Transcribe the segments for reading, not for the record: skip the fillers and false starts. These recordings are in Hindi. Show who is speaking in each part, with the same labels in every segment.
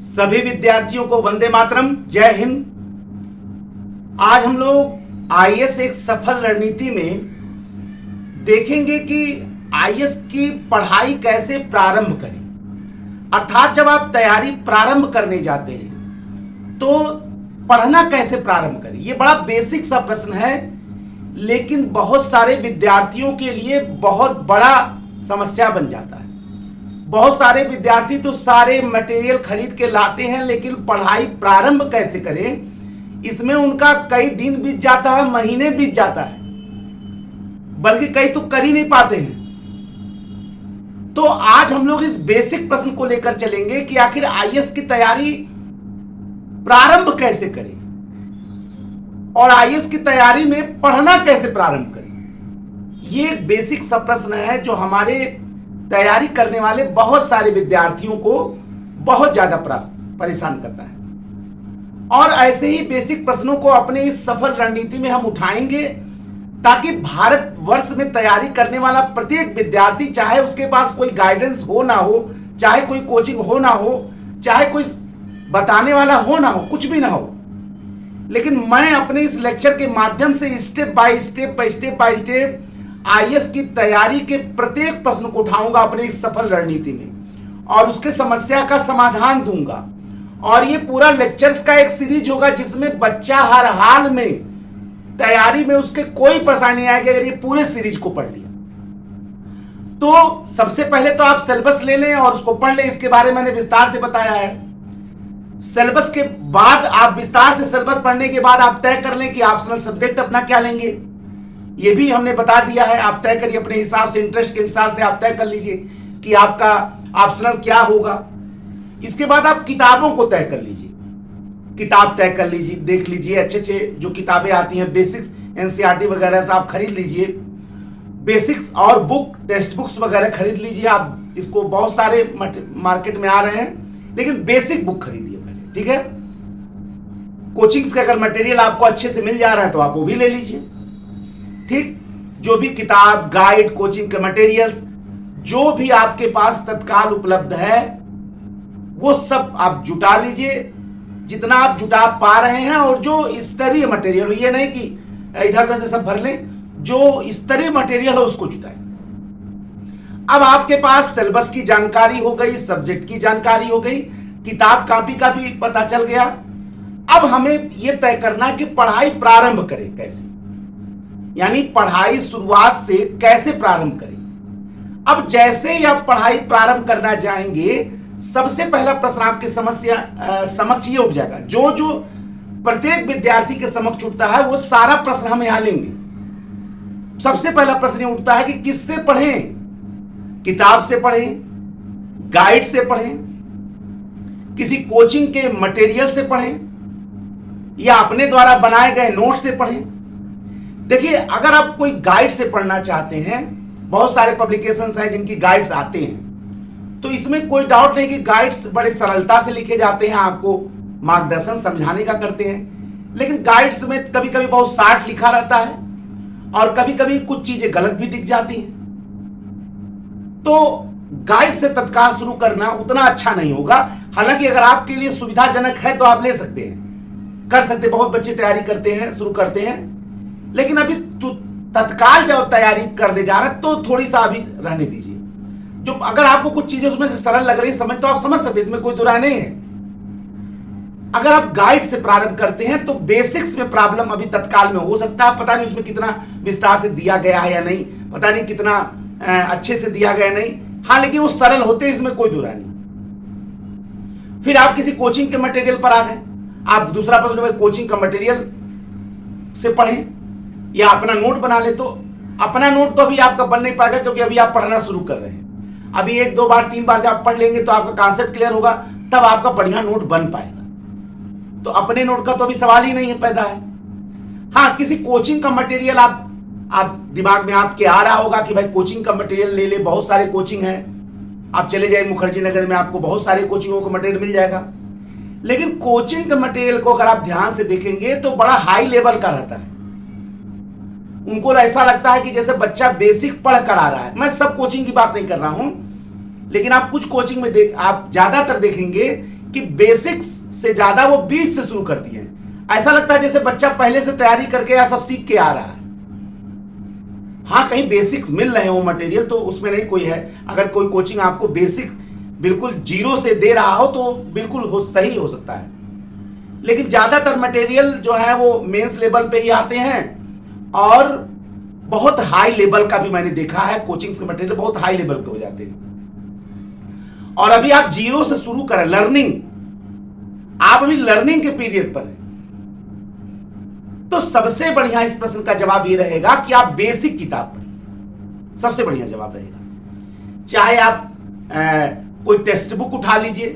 Speaker 1: सभी विद्यार्थियों को वंदे मातरम, जय हिंद। आज हम लोग आईएएस एक सफल रणनीति में देखेंगे कि आईएएस की पढ़ाई कैसे प्रारंभ करें। अर्थात जब आप तैयारी प्रारंभ करने जाते हैं तो पढ़ना कैसे प्रारंभ करें। ये बड़ा बेसिक सा प्रश्न है, लेकिन बहुत सारे विद्यार्थियों के लिए बहुत बड़ा समस्या बन जाता है। बहुत सारे विद्यार्थी तो सारे मटेरियल खरीद के लाते हैं, लेकिन पढ़ाई प्रारंभ कैसे करें इसमें उनका कई दिन बीत जाता है, महीने बीत जाता है, बल्कि कई तो कर ही नहीं पाते हैं। तो आज हम लोग इस बेसिक प्रश्न को लेकर चलेंगे कि आखिर आईएएस की तैयारी प्रारंभ कैसे करें और आईएएस की तैयारी में पढ़ना कैसे प्रारंभ करें। ये एक बेसिक सा प्रश्न है जो हमारे तैयारी करने वाले बहुत सारे विद्यार्थियों को बहुत ज्यादा परेशान करता है। और ऐसे ही बेसिक प्रश्नों को अपने इस सफल रणनीति में हम उठाएंगे ताकि भारतवर्ष में तैयारी करने वाला प्रत्येक विद्यार्थी, चाहे उसके पास कोई गाइडेंस हो ना हो, चाहे कोई कोचिंग हो ना हो, चाहे कोई बताने वाला हो ना हो, कुछ भी ना हो, लेकिन मैं अपने इस लेक्चर के माध्यम से स्टेप बाय स्टेप आईएएस की तैयारी के प्रत्येक प्रश्न को उठाऊंगा अपने इस सफल रणनीति में और उसके समस्या का समाधान दूंगा। और ये पूरा लेक्चर्स का एक सीरीज होगा जिसमें बच्चा हर हाल में तैयारी में उसके कोई परेशानी नहीं आएगी अगर ये पूरे सीरीज को पढ़ लिया। तो सबसे पहले तो आप सिलेबस ले लें और उसको पढ़ लें। इसके बारे में मैंने विस्तार से बताया है। सिलेबस के बाद आप विस्तार से सिलेबस पढ़ने के बाद आप तय कर लें कि ऑप्शनल सब्जेक्ट अपना क्या लेंगे। ये भी हमने बता दिया है, आप तय करिए अपने हिसाब से, इंटरेस्ट के हिसाब से आप तय कर लीजिए कि आपका ऑप्शनल क्या होगा। इसके बाद आप किताबों को तय कर लीजिए, किताब तय कर लीजिए, देख लीजिए अच्छे जो किताबें आती हैं बेसिक्स एनसीईआरटी वगैरह से आप खरीद लीजिए। बेसिक्स और बुक टेक्स्ट बुक्स वगैरह खरीद लीजिए। आप इसको बहुत सारे मार्केट में आ रहे हैं, लेकिन बेसिक बुक खरीदिए पहले, ठीक है। कोचिंग्स का अगर मटेरियल आपको अच्छे से मिल जा रहा है तो आप वो भी ले लीजिए, ठीक। जो भी किताब, गाइड, कोचिंग के मटेरियल्स जो भी आपके पास तत्काल उपलब्ध है वो सब आप जुटा लीजिए, जितना आप जुटा पा रहे हैं। और जो स्तरीय मटेरियल, ये नहीं कि इधर उधर से सब भर लें, जो स्तरीय मटेरियल है उसको जुटाएं। अब आपके पास सिलेबस की जानकारी हो गई, सब्जेक्ट की जानकारी हो गई, किताब कॉपी का भी पता चल गया। अब हमें यह तय करना कि पढ़ाई प्रारंभ करें कैसे, यानी पढ़ाई शुरुआत से कैसे प्रारंभ करें। अब जैसे ही आप पढ़ाई प्रारंभ करना जाएंगे, सबसे पहला प्रश्न आपके समक्ष ये उठ जाएगा। जो प्रत्येक विद्यार्थी के समक्ष उठता है वो सारा प्रश्न हम यहां लेंगे। सबसे पहला प्रश्न ये उठता है कि किससे पढ़ें, किताब से पढ़ें, गाइड से पढ़ें, किसी कोचिंग के मटेरियल से पढ़ें, या अपने द्वारा बनाए गए नोट से पढ़ें। देखिए, अगर आप कोई गाइड से पढ़ना चाहते हैं, बहुत सारे पब्लिकेशंस हैं जिनकी गाइड्स आते हैं, तो इसमें कोई डाउट नहीं कि गाइड्स बड़े सरलता से लिखे जाते हैं, आपको मार्गदर्शन समझाने का करते हैं। लेकिन गाइड्स में कभी कभी बहुत शार्ट लिखा रहता है और कभी कभी कुछ चीजें गलत भी दिख जाती हैं। तो गाइड से तत्काल शुरू करना उतना अच्छा नहीं होगा। हालांकि अगर आपके लिए सुविधाजनक है तो आप ले सकते हैं, कर सकते। बहुत बच्चे तैयारी करते हैं, शुरू करते हैं, लेकिन अभी तत्काल जब तैयारी करने जा रहे हैं तो थोड़ी सा अभी रहने दीजिए। जो अगर आपको कुछ चीजें उसमें से सरल लग रही है समझ, तो आप समझ सकते हैं, इसमें कोई दुराय नहीं है। अगर आप गाइड से प्रारंभ करते हैं तो बेसिक्स में प्रॉब्लम अभी तत्काल में हो सकता है, पता नहीं उसमें कितना विस्तार से दिया गया है या नहीं, पता नहीं कितना अच्छे से दिया गया नहीं। हाँ, लेकिन वो सरल होते हैं, इसमें कोई दुराय नहीं। फिर आप किसी कोचिंग के मटेरियल पर आ गए, आप दूसरा प्रश्न कोचिंग का मटेरियल से पढ़ें या अपना नोट बना ले। तो अपना नोट तो अभी आपका बन नहीं पाएगा क्योंकि अभी आप पढ़ना शुरू कर रहे हैं। अभी 1 2 बार 3 बार जब आप पढ़ लेंगे तो आपका कॉन्सेप्ट क्लियर होगा, तब आपका बढ़िया नोट बन पाएगा। तो अपने नोट का तो अभी सवाल ही नहीं है पैदा है। हाँ, किसी कोचिंग का मटेरियल आप दिमाग में आपके आ रहा होगा कि भाई कोचिंग का मटेरियल ले ले, बहुत सारे कोचिंग है। आप चले जाए मुखर्जी नगर में, आपको बहुत सारे कोचिंगों का मटेरियल मिल जाएगा। लेकिन कोचिंग के मटेरियल को अगर आप ध्यान से देखेंगे तो बड़ा हाई लेवल का रहता है। उनको ऐसा लगता है कि जैसे बच्चा बेसिक पढ़ कर आ रहा है। मैं सब कोचिंग की बात नहीं कर रहा हूं, लेकिन आप कुछ कोचिंग में आप ज्यादातर देखेंगे कि बेसिक्स से ज्यादा वो बीच से शुरू कर दिए हैं। ऐसा लगता है जैसे बच्चा पहले से तैयारी करके या सब सीख के आ रहा है। हाँ, कहीं बेसिक्स मिल रहे हो मटेरियल तो उसमें नहीं कोई है। अगर कोई कोचिंग आपको बेसिक्स बिल्कुल जीरो से दे रहा हो तो बिल्कुल सही हो सकता है, लेकिन ज्यादातर मटेरियल जो है वो मेंस लेवल पे ही आते हैं और बहुत हाई लेवल का भी मैंने देखा है। कोचिंग के मटेरियल बहुत हाई लेवल के हो जाते हैं और अभी आप जीरो से शुरू करें लर्निंग, आप अभी लर्निंग के पीरियड पर हैं, तो सबसे बढ़िया इस प्रश्न का जवाब ये रहेगा कि आप बेसिक किताब पढ़िए। सबसे बढ़िया जवाब रहेगा। चाहे आप कोई टेक्स्ट बुक उठा लीजिए,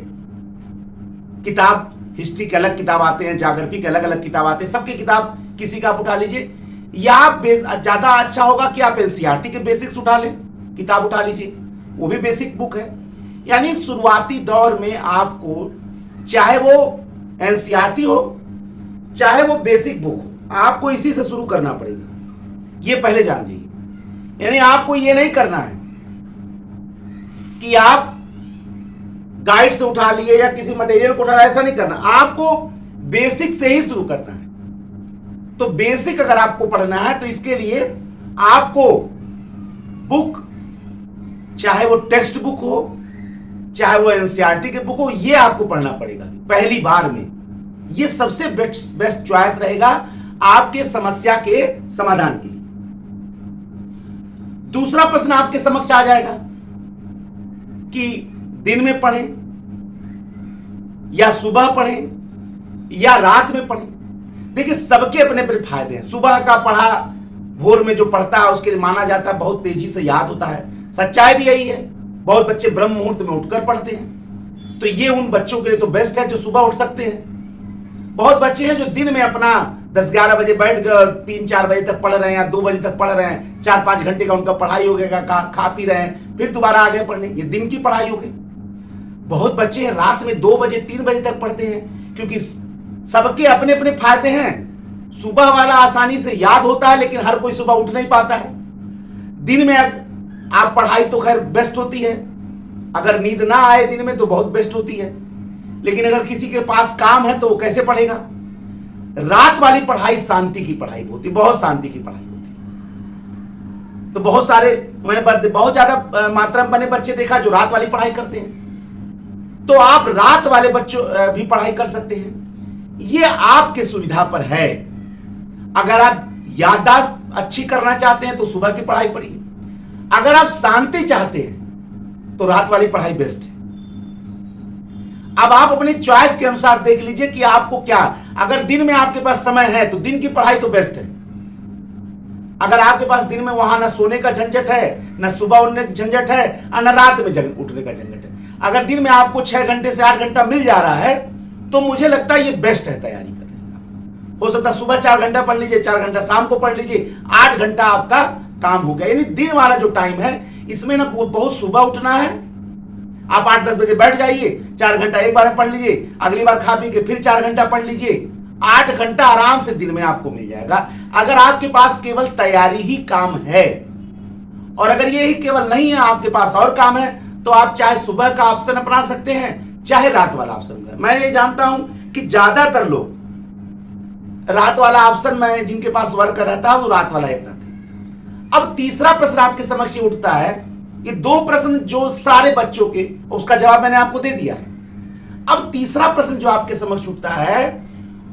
Speaker 1: किताब हिस्ट्री के अलग किताब आते हैं, ज्योग्राफी के अलग अलग किताब आते हैं, सबकी किताब किसी का आप उठा लीजिए, या ज्यादा अच्छा होगा कि आप एनसीईआरटी के बेसिक्स उठा लें, किताब उठा लीजिए, वो भी बेसिक बुक है। यानी शुरुआती दौर में आपको चाहे वो एनसीईआरटी हो चाहे वो बेसिक बुक हो, आपको इसी से शुरू करना पड़ेगा। ये पहले जान जाइए। यानी आपको ये नहीं करना है कि आप गाइड से उठा लिए या किसी मटेरियल को उठा लिया, ऐसा नहीं करना। आपको बेसिक से ही शुरू करना है। तो बेसिक अगर आपको पढ़ना है तो इसके लिए आपको बुक, चाहे वो टेक्स्ट बुक हो चाहे वो एनसीईआरटी के बुक हो, ये आपको पढ़ना पड़ेगा पहली बार में। ये सबसे बेस्ट चॉइस रहेगा आपके समस्या के समाधान के लिए। दूसरा प्रश्न आपके समक्ष आ जाएगा कि दिन में पढ़ें या सुबह पढ़ें या रात में पढ़ें। देखिए, सबके अपने अपने फायदे हैं। सुबह का पढ़ा भोर में जो पढ़ता है उसके लिए माना जाता है बहुत तेजी से याद होता है। सच्चाई भी यही है। बहुत बच्चे ब्रह्म मुहूर्त में उठकर पढ़ते हैं, तो ये उन बच्चों के लिए तो बेस्ट है जो सुबह उठ सकते हैं। बहुत बच्चे हैं जो दिन में अपना 10-11 बजे बैठ गए, 3-4 बजे तक पढ़ रहे हैं या 2 बजे तक पढ़ रहे हैं, 4-5 घंटे का उनका पढ़ाई हो गया, खा पी रहे हैं, फिर दोबारा आ गए पढ़ने, ये दिन की पढ़ाई हो गई। बहुत बच्चे हैं रात में 2 बजे 3 बजे तक पढ़ते हैं, क्योंकि सबके अपने अपने फायदे हैं। सुबह वाला आसानी से याद होता है, लेकिन हर कोई सुबह उठ नहीं पाता है। दिन में आप पढ़ाई तो खैर बेस्ट होती है, अगर नींद ना आए दिन में तो बहुत बेस्ट होती है, लेकिन अगर किसी के पास काम है तो वो कैसे पढ़ेगा। रात वाली पढ़ाई शांति की पढ़ाई होती, बहुत शांति की पढ़ाई होती है। तो बहुत सारे मैंने बहुत ज्यादा मात्रा में बने बच्चे देखा जो रात वाली पढ़ाई करते हैं। तो आप रात वाले बच्चों भी पढ़ाई कर सकते हैं, ये आपके सुविधा पर है। अगर आप याददाश्त अच्छी करना चाहते हैं तो सुबह की पढ़ाई पढ़िए, अगर आप शांति चाहते हैं तो रात वाली पढ़ाई बेस्ट है। अब आप अपनी चॉइस के अनुसार देख लीजिए कि आपको क्या। अगर दिन में आपके पास समय है तो दिन की पढ़ाई तो बेस्ट है। अगर आपके पास दिन में वहां ना सोने का झंझट है, ना सुबह उठने का झंझट है, और ना रात में उठने का झंझट है, अगर दिन में आपको 6 घंटे से 8 घंटा मिल जा रहा है तो मुझे लगता है ये बेस्ट है तैयारी करने का। हो सकता है सुबह 4 घंटा पढ़ लीजिए, 4 घंटा शाम को पढ़ लीजिए, 8 घंटा आपका काम हो गया। यानी दिन वाला जो टाइम है इसमें ना बहुत सुबह उठना है। आप 8-10 बजे बैठ जाइए, 4 घंटा एक बार में पढ़ लीजिए, अगली बार खा पी के फिर 4 घंटा पढ़ लीजिए, 8 घंटा आराम से दिन में आपको मिल जाएगा। अगर आपके पास केवल तैयारी ही काम है, और अगर ये ही केवल नहीं है, आपके पास और काम है, तो आप चाहे सुबह का ऑप्शन अपना सकते हैं चाहे रात वाला ऑप्शन। मैं ये जानता हूं कि ज्यादातर लोग रात वाला ऑप्शन में जिनके पास वर्क रहता है वो रात वाला ही अपनाते हैं। अब तीसरा प्रश्न आपके समक्ष उठता है। ये 2 प्रश्न जो सारे बच्चों के, उसका जवाब मैंने आपको दे दिया है। अब तीसरा प्रश्न जो आपके समक्ष उठता है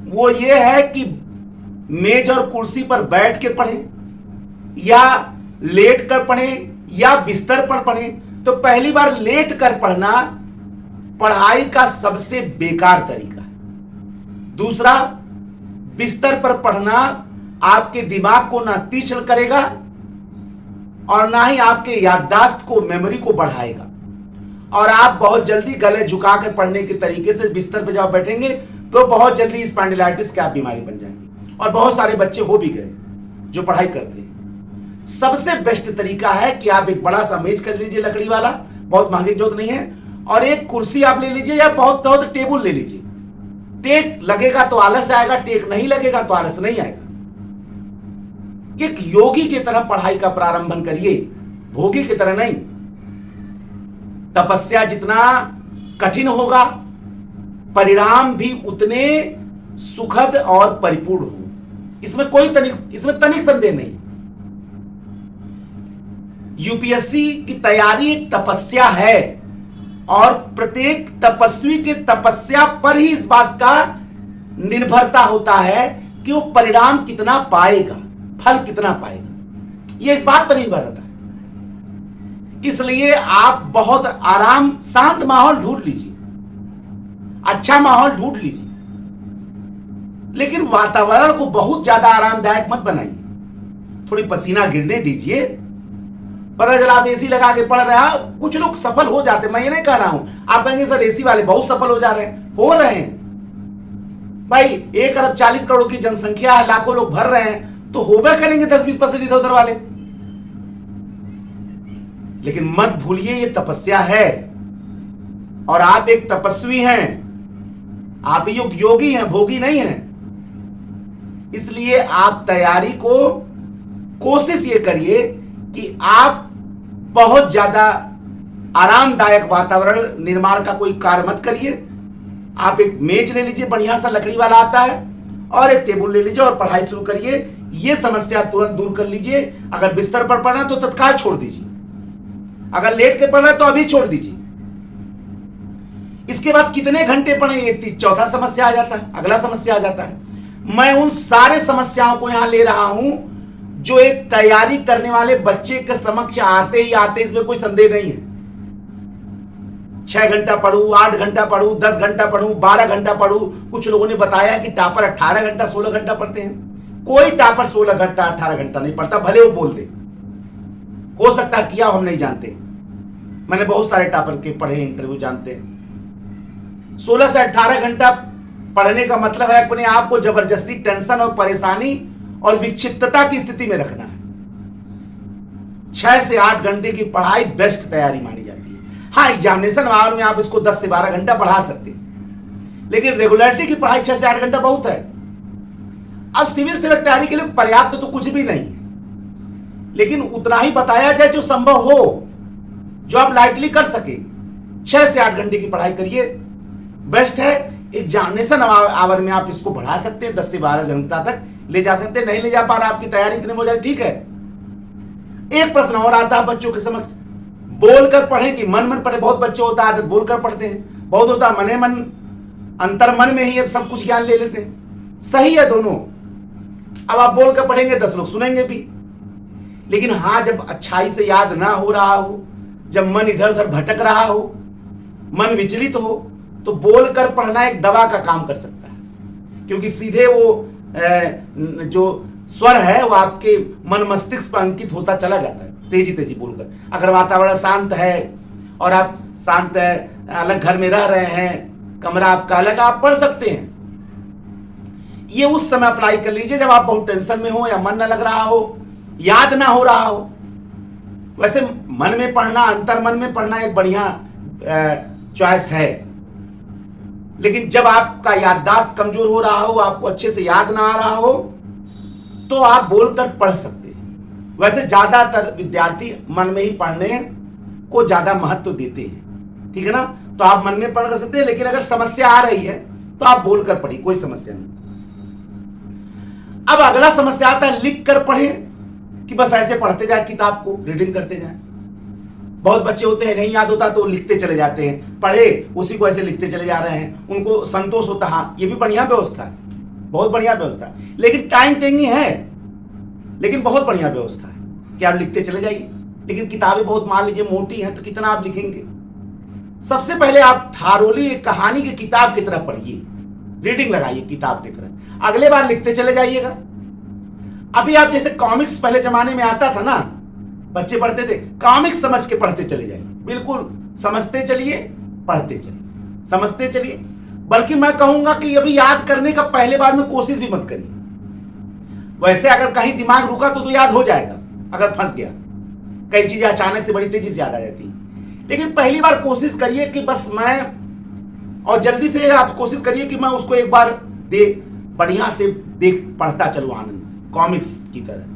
Speaker 1: वो ये है कि मेज और कुर्सी पर बैठ के पढ़ें या लेट कर पढ़ें या बिस्तर पर पढ़ें। तो पहली बार लेट कर पढ़ना पढ़ाई का सबसे बेकार तरीका है। दूसरा, बिस्तर पर पढ़ना आपके दिमाग को ना तीक्ष्ण करेगा और ना ही आपके याददाश्त को, मेमोरी को बढ़ाएगा, और आप बहुत जल्दी गले झुकाकर पढ़ने के तरीके से बिस्तर पर जब बैठेंगे तो बहुत जल्दी स्पॉन्डिलाइटिस की आप बीमारी बन जाएंगी। और बहुत सारे बच्चे हो भी गए जो पढ़ाई करते हैं। सबसे बेस्ट तरीका है कि आप एक बड़ा सा मेज कर लीजिए, लकड़ी वाला, बहुत महंगी जरूरत नहीं है, और एक कुर्सी आप ले लीजिए या बहुत तो टेबल ले लीजिए। टेक लगेगा तो आलस आएगा, टेक नहीं लगेगा तो आलस नहीं आएगा। एक योगी की तरह पढ़ाई का प्रारंभ करिए, भोगी की तरह नहीं। तपस्या जितना कठिन होगा परिणाम भी उतने सुखद और परिपूर्ण हो। इसमें तनिक संदेह नहीं। यूपीएससी की तैयारी एक तपस्या है और प्रत्येक तपस्वी के तपस्या पर ही इस बात का निर्भरता होता है कि वो परिणाम कितना पाएगा, फल कितना पाएगा, ये इस बात पर निर्भर रहता है। इसलिए आप बहुत आराम, शांत माहौल ढूंढ लीजिए, अच्छा माहौल ढूंढ लीजिए, लेकिन वातावरण को बहुत ज्यादा आरामदायक मत बनाइए। थोड़ी पसीना गिरने दीजिए। पता चला आप एसी लगा के पढ़ रहे हैं, कुछ लोग सफल हो जाते, मैं ये नहीं कह रहा हूं। आप कहेंगे सर एसी वाले बहुत सफल हो जा रहे हैं, हो रहे हैं भाई। 1 अरब 40 करोड़ की जनसंख्या है, लाखों लोग भर रहे हैं, तो होबे करेंगे 10-20% इधर उधर वाले। लेकिन मत भूलिए ये तपस्या है और आप एक तपस्वी हैं, आप योगी हैं, भोगी नहीं हैं। इसलिए आप तैयारी को कोशिश ये करिए कि आप बहुत ज्यादा आरामदायक वातावरण निर्माण का कोई कार्य मत करिए। आप एक मेज ले लीजिए, बढ़िया सा लकड़ी वाला आता है, और एक टेबल ले लीजिए और पढ़ाई शुरू करिए। ये समस्या तुरंत दूर कर लीजिए। अगर बिस्तर पर पढ़ना है तो तत्काल छोड़ दीजिए, अगर लेट के पढ़ना है तो अभी छोड़ दीजिए। इसके बाद कितने घंटे पढ़े, ये चौथा समस्या आ जाता है, अगला समस्या आ जाता है। मैं उन सारे समस्याओं को यहां ले रहा हूं जो एक तैयारी करने वाले बच्चे के समक्ष आते ही आते, इसमें कोई संदेह नहीं है। 6 घंटा पढ़ूं, 8 घंटा पढ़ूं, 10 घंटा पढ़ूं, 12 घंटा पढ़ूं। कुछ लोगों ने बताया कि टॉपर 18 घंटा 16 घंटा पढ़ते हैं। कोई टॉपर 16 घंटा 18 घंटा नहीं पढ़ता, भले वो बोल दे। हो सकता है किया, हम नहीं जानते। मैंने बहुत सारे टॉपर के पढ़े, इंटरव्यू जानते हैं। 16 से 18 घंटा पढ़ने का मतलब है अपने आप को जबरदस्ती टेंशन और परेशानी और विक्षिप्तता की स्थिति में रखना है। 6 से 8 घंटे की पढ़ाई बेस्ट तैयारी मानी जाती है। हाँ, एग्जामिनेशन वार में आप इसको 10 से 12 घंटा पढ़ा सकते हैं, लेकिन रेगुलरिटी की पढ़ाई 6 से 8 घंटा बहुत है। अब सिविल सेवक तैयारी के लिए पर्याप्त तो कुछ भी नहीं है, लेकिन उतना ही बताया जाए जो संभव हो, जो आप लाइटली कर सके। 6 से 8 घंटे की पढ़ाई करिए, बेस्ट है। एग्जामिनेशन आवर में आप इसको बढ़ा सकते हैं, 10 से 12 घंटा तक ले जा सकते हैं। नहीं ले जा पा रहा, आपकी तैयारी इतने हो जाए, ठीक है। एक प्रश्न और आता है बच्चों के समक्ष, बोलकर पढ़ें कि मन मन पढ़े। बहुत बच्चे होता है आदत बोलकर पढ़ते हैं, बहुत होता है मने मन, अंतर मन में ही अब सब कुछ ज्ञान ले लेते हैं। सही है दोनों। अब आप बोलकर पढ़ेंगे, 10 लोग सुनेंगे भी, लेकिन हाँ, जब अच्छाई से याद ना हो रहा हो, जब मन इधर उधर भटक रहा हो, मन विचलित हो, तो बोलकर पढ़ना एक दवा का काम कर सकता है, क्योंकि सीधे वो जो स्वर है वो आपके मन मस्तिष्क पर अंकित होता चला जाता है तेजी तेजी बोलकर। अगर वातावरण शांत है और आप शांत है, अलग घर में रह रहे हैं, कमरा आपका अलग, आप पढ़ सकते हैं। ये उस समय अप्लाई कर लीजिए जब आप बहुत टेंशन में हो या मन न लग रहा हो, याद ना हो रहा हो। वैसे मन में पढ़ना, अंतर मन में पढ़ना एक बढ़िया चॉइस है, लेकिन जब आपका याददाश्त कमजोर हो रहा हो, आपको अच्छे से याद ना आ रहा हो, तो आप बोलकर पढ़ सकते हैं। वैसे ज्यादातर विद्यार्थी मन में ही पढ़ने को ज्यादा महत्व देते हैं, ठीक है ना। तो आप मन में पढ़ सकते हैं, लेकिन अगर समस्या आ रही है तो आप बोलकर पढ़िए, कोई समस्या नहीं। अब अगला समस्या आता है लिख कर पढ़ें कि बस ऐसे पढ़ते जाए, किताब को रीडिंग करते जाए। बहुत बच्चे होते हैं नहीं याद होता तो लिखते चले जाते हैं, पढ़े उसी को ऐसे लिखते चले जा रहे हैं, उनको संतोष होता। हाँ, ये भी बढ़िया व्यवस्था है, बहुत बढ़िया व्यवस्था है, लेकिन टाइम टेकिंग है, लेकिन बहुत बढ़िया व्यवस्था है कि आप लिखते चले जाइए। लेकिन किताबें बहुत मान लीजिए मोटी हैं, तो कितना आप लिखेंगे। सबसे पहले आप थारोली एक कहानी की किताब की तरह पढ़िए, रीडिंग लगाइए किताब की तरह, अगले बार लिखते चले जाइएगा। अभी आप जैसे कॉमिक्स पहले जमाने में आता था ना, बच्चे पढ़ते थे, कॉमिक्स समझ के पढ़ते चले जाइए, बिल्कुल समझते चलिए, पढ़ते चलिए, समझते चलिए। बल्कि मैं कहूंगा कि अभी याद करने का पहले बार में कोशिश भी मत करिए। वैसे अगर कहीं दिमाग रुका तो याद हो जाएगा, अगर फंस गया, कई चीजें अचानक से बड़ी तेजी से याद आ जाती है। लेकिन पहली बार कोशिश करिए कि बस मैं, और जल्दी से आप कोशिश करिए कि मैं उसको एक बार बढ़िया से देख पढ़ता चलूं आनंद से, कॉमिक्स की तरह।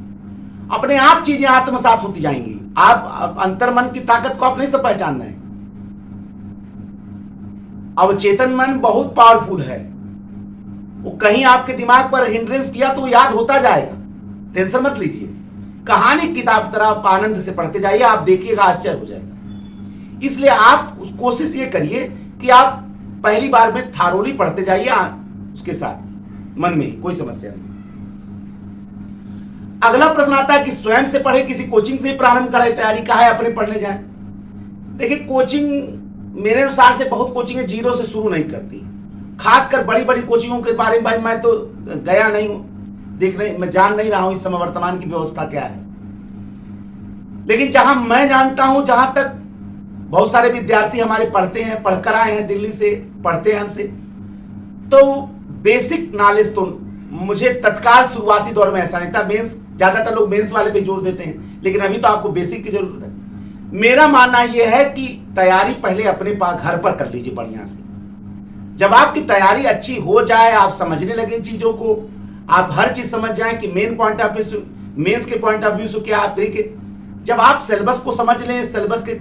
Speaker 1: अपने आप चीजें आत्मसात होती जाएंगी। आप अंतर मन की ताकत को आप नहीं सब पहचानना है। अवचेतन मन बहुत पावरफुल है, वो कहीं आपके दिमाग पर हिंड्रेंस किया तो याद होता जाएगा, टेंशन मत लीजिए। कहानी किताब तरह आप आनंद से पढ़ते जाइए, आप देखिएगा आश्चर्य हो जाएगा। इसलिए आप कोशिश ये करिए कि आप पहली बार में थारोली पढ़ते जाइए, उसके साथ मन में कोई समस्या नहीं। अगला प्रश्न आता है कि स्वयं से पढ़े, किसी कोचिंग से प्रारंभ करें तैयारी, कहा है अपने पढ़ने जाएं। देखिए कोचिंग मेरे अनुसार से बहुत कोचिंग जीरो से शुरू नहीं करती, खासकर बड़ी बड़ी कोचिंगों के बारे में भाई मैं तो गया नहीं हूं, मैं जान नहीं रहा हूं इस समय वर्तमान की व्यवस्था क्या है। लेकिन जहां मैं जानता हूं, जहां तक बहुत सारे विद्यार्थी हमारे पढ़ते हैं, पढ़कर आए हैं, दिल्ली से पढ़ते हैं हमसे, तो बेसिक नॉलेज तो मुझे तत्काल शुरुआती दौर में ऐसा नहीं था। मेंस ज्यादातर लोग मेंस वाले पे जोर देते हैं, लेकिन अभी तो आपको बेसिक की जरूरत है। मेरा मानना यह है कि तैयारी पहले अपने पास घर पर कर लीजिए बढ़िया से। जब आपकी तैयारी अच्छी हो जाए, आप समझने लगे चीजों को, आप हर चीज समझ जाएं कि main point of view, mains के पॉइंट ऑफ व्यू से क्या आप देखिए, जब आप सिलेबस को समझ लें, सिलेबस के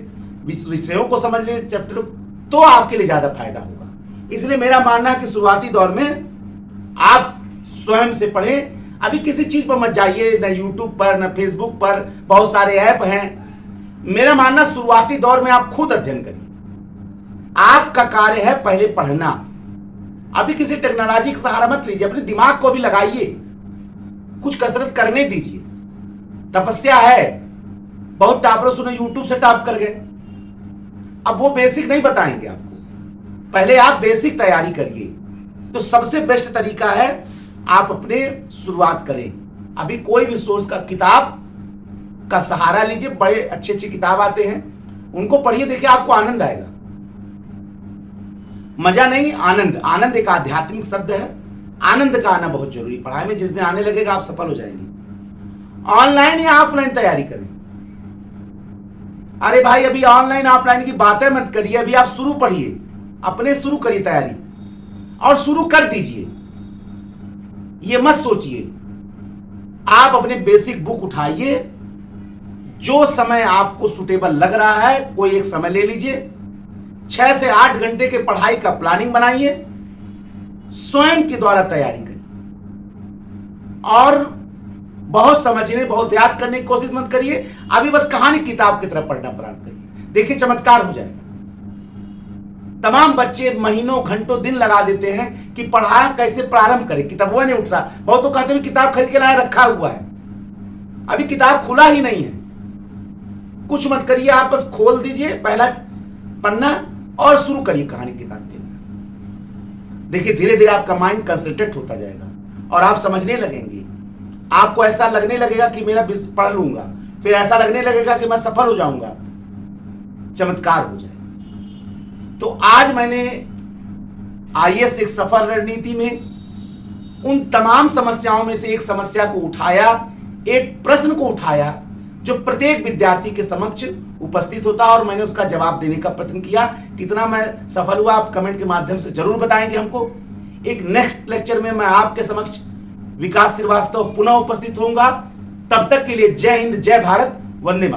Speaker 1: विषयों को समझ लें, चैप्टर, तो आपके लिए ज्यादा फायदा होगा। इसलिए मेरा मानना है कि शुरुआती दौर में आप स्वयं से पढ़ें। अभी किसी चीज पर मत जाइए, न यूट्यूब पर, न फेसबुक पर, बहुत सारे ऐप हैं। मेरा मानना शुरुआती दौर में आप खुद अध्ययन करिए, आपका कार्य है पहले पढ़ना। अभी किसी टेक्नोलॉजी का सहारा मत लीजिए, अपने दिमाग को भी लगाइए, कुछ कसरत करने दीजिए। तपस्या है, बहुत टॉपर सुने यूट्यूब से टॉप कर गए, अब वो बेसिक नहीं बताएंगे आपको, पहले आप बेसिक तैयारी करिए। तो सबसे बेस्ट तरीका है आप अपने शुरुआत करें। अभी कोई भी सोर्स का किताब का सहारा लीजिए, बड़े अच्छे अच्छे किताब आते हैं, उनको पढ़िए, देखिए आपको आनंद आएगा। मजा नहीं, आनंद। आनंद एक आध्यात्मिक शब्द है, आनंद का आना बहुत जरूरी। पढ़ाई में जिस दिन आने लगेगा आप सफल हो जाएंगे। ऑनलाइन या ऑफलाइन तैयारी करें। अरे भाई अभी ऑनलाइन ऑफलाइन की बातें मत करिए, अभी आप शुरू पढ़िए, अपने शुरू करिए तैयारी और शुरू कर दीजिए। ये मत सोचिए, आप अपने बेसिक बुक उठाइए, जो समय आपको सुटेबल लग रहा है कोई एक समय ले लीजिए, 6 से 8 घंटे के पढ़ाई का प्लानिंग बनाइए, स्वयं के द्वारा तैयारी करिए और बहुत समझने, बहुत याद करने की कोशिश मत करिए। अभी बस कहानी किताब की तरफ पढ़ना प्रारंभ करिए, देखिए चमत्कार हो जाएगा। तमाम बच्चे महीनों घंटों दिन लगा देते हैं कि पढ़ाई कैसे प्रारंभ करें, किताब वो नहीं उठ रहा। बहुत तो कहते हैं किताब खरीद के लाए रखा हुआ है, अभी किताब खुला ही नहीं है। कुछ मत करिए, आप बस खोल दीजिए पहला पन्ना और शुरू करिए कहानी किताब के। देखिए धीरे धीरे आपका माइंड कंसंट्रेट होता जाएगा और आप समझने लगेंगे। आपको ऐसा लगने लगेगा कि मेरा पढ़ लूंगा, फिर ऐसा लगने लगेगा कि मैं सफल हो जाऊंगा, चमत्कार हो जाएगा। तो आज मैंने आईएएस एक सफल रणनीति में उन तमाम समस्याओं में से एक समस्या को उठाया, एक प्रश्न को उठाया जो प्रत्येक विद्यार्थी के समक्ष उपस्थित होता, और मैंने उसका जवाब देने का प्रयत्न किया। कितना मैं सफल हुआ आप कमेंट के माध्यम से जरूर बताएंगे हमको। एक नेक्स्ट लेक्चर में मैं आपके समक्ष विकास श्रीवास्तव पुनः उपस्थित होऊंगा। तब तक के लिए जय हिंद, जय भारत, वंदे मातरम।